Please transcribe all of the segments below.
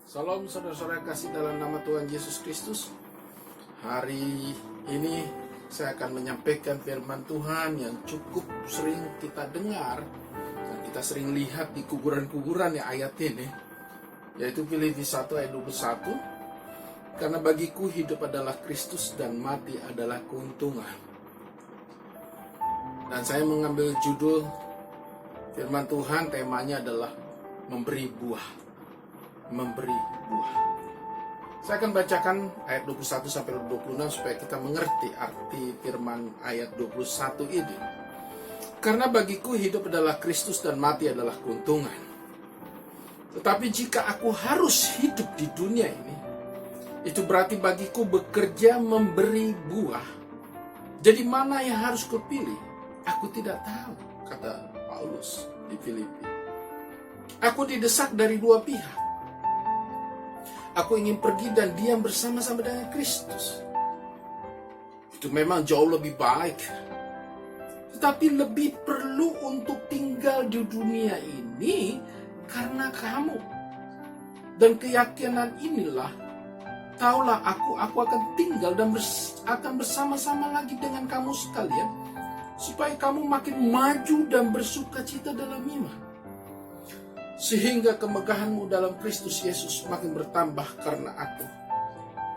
Salam saudara-saudara kasih dalam nama Tuhan Yesus Kristus. Hari ini saya akan menyampaikan firman Tuhan yang cukup sering kita dengar dan kita sering lihat di kuburan-kuburan ya ayat ini, yaitu Filipi 1 ayat 21. Karena bagiku hidup adalah Kristus dan mati adalah keuntungan. Dan saya mengambil judul firman Tuhan, temanya adalah memberi buah. Memberi buah. Saya akan bacakan ayat 21 sampai 26 supaya kita mengerti arti firman ayat 21 ini. Karena bagiku hidup adalah Kristus dan mati adalah keuntungan. Tetapi jika aku harus hidup di dunia ini, itu berarti bagiku bekerja memberi buah. Jadi mana yang harus kupilih? Aku tidak tahu, kata Paulus di Filipi. Aku didesak dari dua pihak. Aku ingin pergi dan diam bersama-sama dengan Kristus. Itu memang jauh lebih baik. Tetapi lebih perlu untuk tinggal di dunia ini karena kamu. Dan keyakinan inilah, taulah aku akan tinggal dan akan bersama-sama lagi dengan kamu sekalian, supaya kamu makin maju dan bersuka cita dalam iman. Sehingga kemegahanmu dalam Kristus Yesus makin bertambah karena aku,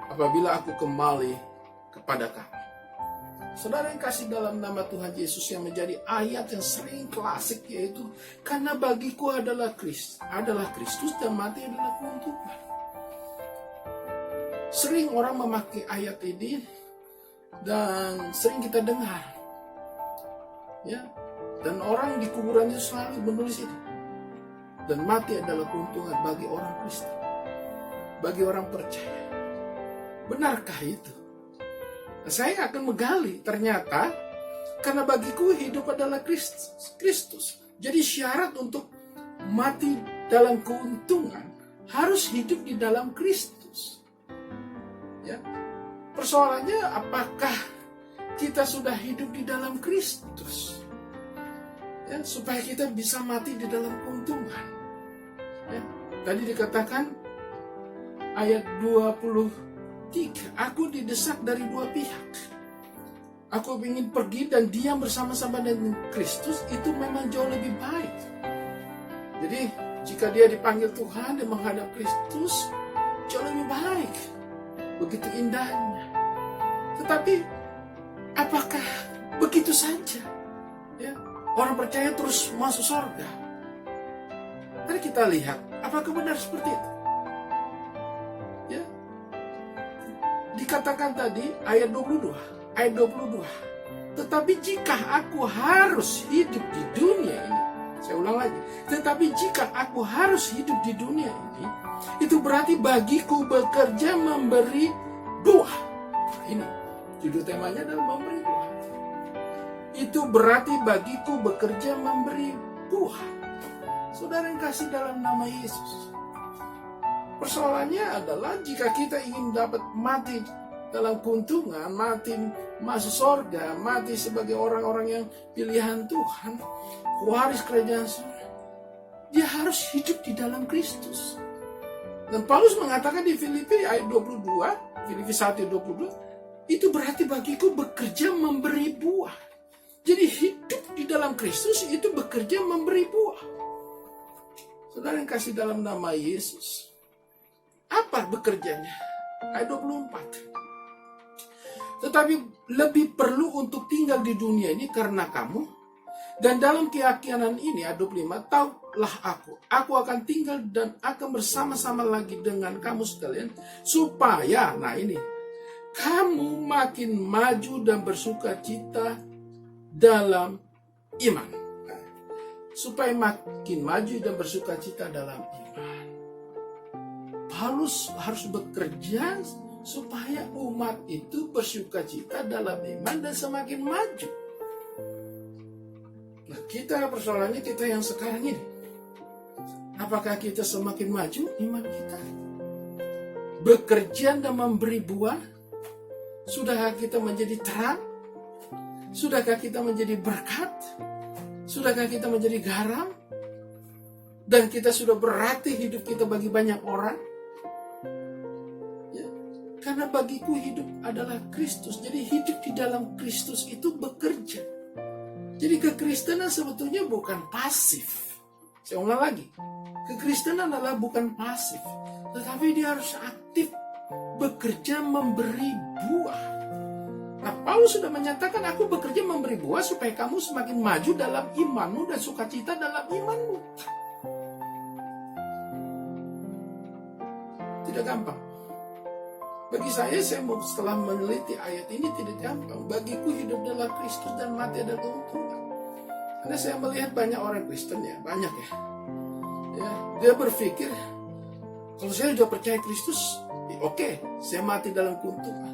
apabila aku kembali kepada kamu. Saudara yang kasih dalam nama Tuhan Yesus, yang menjadi ayat yang sering klasik, yaitu karena bagiku adalah Kristus dan mati adalah keuntungan. Sering orang memakai ayat ini dan sering kita dengar, ya, dan orang di kuburan itu selalu menulis itu. Dan mati adalah keuntungan bagi orang Kristen, bagi orang percaya. Benarkah itu? Nah, saya akan menggali, ternyata karena bagiku hidup adalah Kristus. Jadi syarat untuk mati dalam keuntungan harus hidup di dalam Kristus. Ya. Persoalannya, apakah kita sudah hidup di dalam Kristus? Ya, supaya kita bisa mati di dalam keuntungan. Ya, tadi dikatakan ayat 23, aku didesak dari dua pihak. Aku ingin pergi dan diam bersama-sama dengan Kristus, itu memang jauh lebih baik. Jadi jika dia dipanggil Tuhan dan menghadap Kristus, jauh lebih baik. Begitu indahnya. Tetapi apakah begitu saja? Ya, orang percaya terus masuk surga. Mari kita lihat, apakah benar seperti itu? Ya. Dikatakan tadi ayat 22. Tetapi jika aku harus hidup di dunia ini, saya ulang lagi. Tetapi jika aku harus hidup di dunia ini, itu berarti bagiku bekerja memberi buah. Nah, ini judul temanya adalah memberi buah. Itu berarti bagiku bekerja memberi buah. Saudara yang kasih dalam nama Yesus, persoalannya adalah jika kita ingin dapat mati dalam keuntungan, mati masuk surga, mati sebagai orang-orang yang pilihan Tuhan, waris kerajaan surga, dia harus hidup di dalam Kristus. Dan Paulus mengatakan di Filipi ayat 22, Filipi 1 ayat 22, itu berarti bagiku bekerja memberi buah. Jadi hidup di dalam Kristus itu bekerja memberi buah. Saudara yang kasih dalam nama Yesus, apa bekerjanya? Ayat 24. Tetapi lebih perlu untuk tinggal di dunia ini karena kamu, dan dalam keyakinan ini, ayat 25, taulah aku akan tinggal dan akan bersama-sama lagi dengan kamu sekalian, supaya, nah ini, kamu makin maju dan bersuka cita dalam iman. Supaya makin maju dan bersuka cita dalam iman. Paulus harus bekerja supaya umat itu bersuka cita dalam iman dan semakin maju. Nah, persoalannya kita yang sekarang ini, apakah kita semakin maju iman kita? Bekerja dan memberi buah? Sudahkah kita menjadi terang? Sudahkah kita menjadi berkat? Sudahkah kita menjadi garam? Dan kita sudah berarti hidup kita bagi banyak orang? Karena bagiku hidup adalah Kristus. Jadi hidup di dalam Kristus itu bekerja. Jadi kekristenan sebetulnya bukan pasif. Saya ulang lagi. Kekristenan adalah bukan pasif. Tetapi dia harus aktif. Bekerja memberi buah. Nah, Paulus sudah menyatakan, aku bekerja memberi buah supaya kamu semakin maju dalam imanmu dan sukacita dalam imanmu. Tidak gampang. Bagi saya mau setelah meneliti ayat ini tidak gampang. Bagiku hidup adalah Kristus dan mati adalah keuntungan. Karena saya melihat banyak orang Kristen ya, banyak ya. Dia berpikir, kalau saya sudah percaya Kristus, oke, saya mati dalam keuntungan.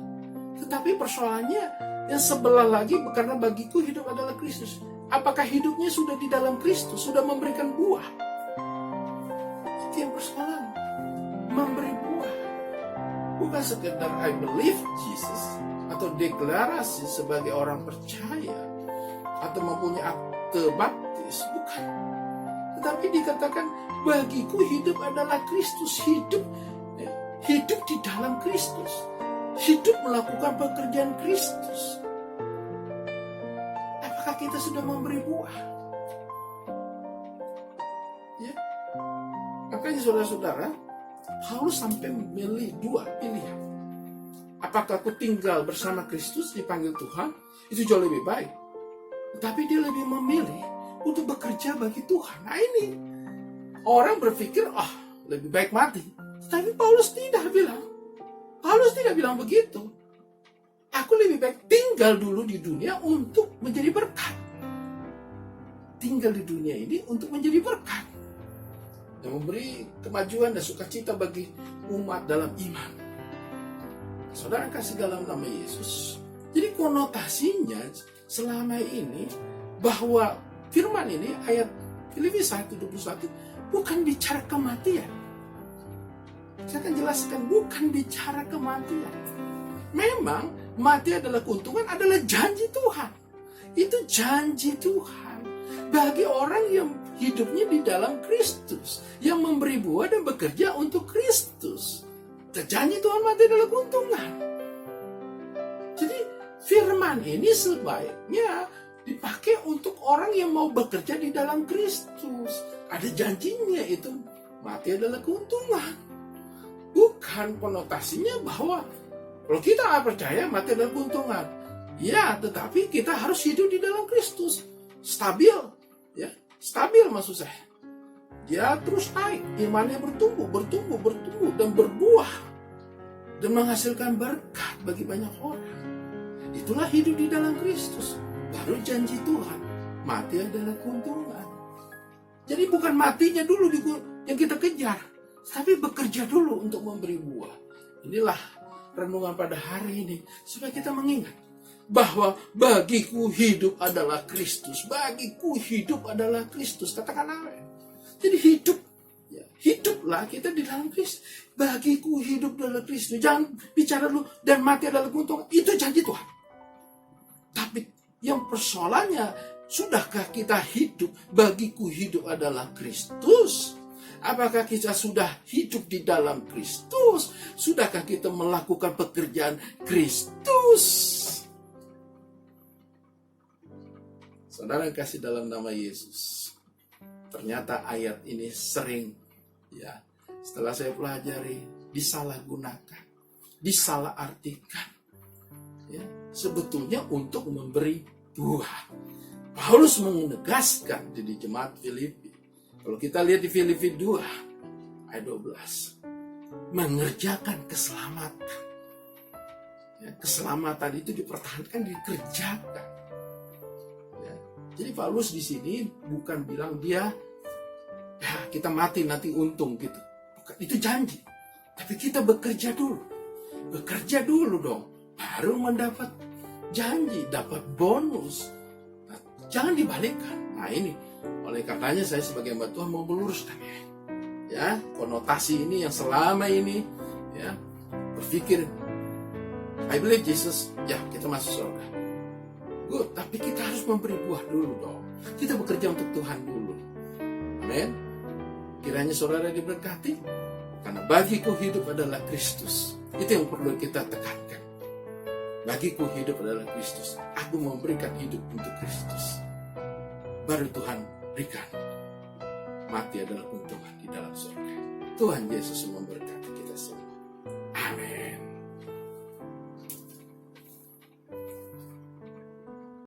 Tetapi persoalannya yang sebelah lagi, karena bagiku hidup adalah Kristus. Apakah hidupnya sudah di dalam Kristus, sudah memberikan buah? Itu yang persoalan, memberi buah. Bukan sekedar I believe Jesus atau deklarasi sebagai orang percaya atau mempunyai akte baptis, bukan. Tetapi dikatakan bagiku hidup adalah Kristus, hidup di dalam Kristus, hidup melakukan pekerjaan Kristus. Apakah kita sudah memberi buah? Ya, makanya saudara-saudara, Paulus sampai memilih dua pilihan. Apakah aku tinggal bersama Kristus dipanggil Tuhan, itu jauh lebih baik. Tetapi dia lebih memilih untuk bekerja bagi Tuhan. Nah ini, orang berpikir, lebih baik mati. Tapi Paulus tidak bilang. Paulus tidak bilang begitu. Aku lebih baik tinggal dulu di dunia untuk menjadi berkat. Tinggal di dunia ini untuk menjadi berkat. Yang memberi kemajuan dan sukacita bagi umat dalam iman. Saudara kasih dalam nama Yesus. Jadi konotasinya selama ini bahwa firman ini ayat Filipi 1:21 bukan bicara kematian. Saya akan jelaskan, bukan bicara kematian. Memang mati adalah keuntungan, adalah janji Tuhan. Itu janji Tuhan bagi orang yang hidupnya di dalam Kristus, yang memberi buah dan bekerja untuk Kristus. Janji Tuhan mati adalah keuntungan. Jadi firman ini sebaiknya dipakai untuk orang yang mau bekerja di dalam Kristus. Ada janjinya, itu mati adalah keuntungan. Bukan konotasinya bahwa kalau kita nggak percaya mati adalah keuntungan. Ya, tetapi kita harus hidup di dalam Kristus. Stabil, ya. Stabil maksud saya. Dia terus naik, imannya bertumbuh dan berbuah dan menghasilkan berkat bagi banyak orang. Itulah hidup di dalam Kristus. Baru janji Tuhan, mati adalah keuntungan. Jadi bukan matinya dulu yang kita kejar, tapi bekerja dulu untuk memberi buah. Inilah renungan pada hari ini, supaya kita mengingat bahwa bagiku hidup adalah Kristus. Bagiku hidup adalah Kristus. Katakan amin. Jadi hidup, ya, hiduplah kita di dalam Kristus. Bagiku hidup adalah Kristus. Jangan bicara dulu dan mati adalah keuntungan. Itu janji Tuhan. Tapi yang persoalannya, sudahkah kita hidup? Bagiku hidup adalah Kristus. Apakah kita sudah hidup di dalam Kristus? Sudahkah kita melakukan pekerjaan Kristus? Saudara yang kasih dalam nama Yesus, ternyata ayat ini sering, ya, setelah saya pelajari, disalahgunakan, disalahartikan, ya, sebetulnya untuk memberi buah. Paulus menegaskan di jemaat Filipi. Kalau kita lihat di Filipi 2 ayat 12, mengerjakan keselamatan. Ya, keselamatan itu dipertahankan, dikerjakan. Ya, jadi Paulus di sini bukan bilang dia, ya kita mati nanti untung gitu. Bukan, itu janji. Tapi kita bekerja dulu. Bekerja dulu dong. Baru mendapat janji, dapat bonus. Nah, jangan dibalikkan. Nah ini, oleh karenanya saya sebagai hamba Tuhan mau meluruskan ya konotasi ini yang selama ini ya berpikir I believe Jesus, ya kita masuk surga. Good, tapi kita harus memberi buah dulu dong. Kita bekerja untuk Tuhan dulu. Amin. Kiranya saudara diberkati, karena bagiku hidup adalah Kristus. Itu yang perlu kita tekankan. Bagiku hidup adalah Kristus. Aku memberikan hidup untuk Kristus. Baru Tuhan berikan. Mati adalah keuntungan di dalam surga. Tuhan Yesus memberkati kita semua. Amin.